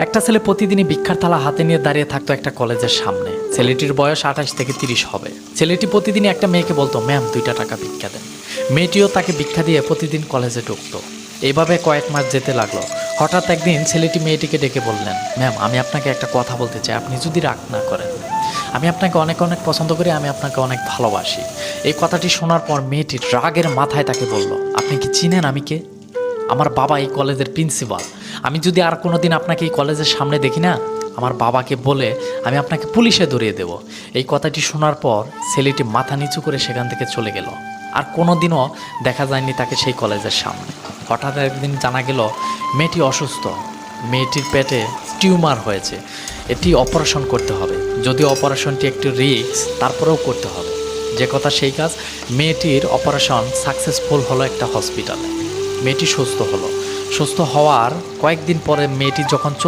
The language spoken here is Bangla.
একটা ছেলে প্রতিদিনই ভিক্ষার থালা হাতে নিয়ে দাঁড়িয়ে থাকতো একটা কলেজের সামনে। ছেলেটির বয়স 28 থেকে 30 হবে। ছেলেটি প্রতিদিনই একটা মেয়েকে বলতো, ম্যাম 2টা টাকা ভিক্ষা দেন। মেয়েটিও তাকে ভিক্ষা দিয়ে প্রতিদিন কলেজে ঢুকতো। এইভাবে কয়েক মাস যেতে লাগলো। হঠাৎ একদিন ছেলেটি মেয়েটিকে ডেকে বললেন, ম্যাম আমি আপনাকে একটা কথা বলতে চাই, আপনি যদি রাগ না করেন। আমি আপনাকে অনেক অনেক পছন্দ করি, আমি আপনাকে অনেক ভালোবাসি। এই কথাটি শোনার পর মেয়েটি রাগের মাথায় তাকে বলল, আপনি কি চিনেন আমি কে? আমার বাবা এই কলেজের প্রিন্সিপাল। আমি যদি আর কোনো দিন আপনাকে এই কলেজের সামনে দেখি না, আমার বাবাকে বলে আমি আপনাকে পুলিশে ধরিয়ে দেব। এই কথাটি শোনার পর ছেলেটি মাথা নিচু করে সেখান থেকে চলে গেল। আর কোনো দিনও দেখা যায়নি তাকে সেই কলেজের সামনে। হঠাৎ একদিন জানা গেল মেয়েটি অসুস্থ। মেয়েটির পেটে টিউমার হয়েছে, এটি অপারেশন করতে হবে। যদিও অপারেশনটি একটু রিস্ক, তারপরেও করতে হবে। যে কথা সেই কাজ। মেয়েটির অপারেশন সাকসেসফুল হলো একটা হসপিটালে। মেয়েটি সুস্থ হলো। সুস্থ হওয়ার কয়েকদিন পরে মেয়েটি যখন চলে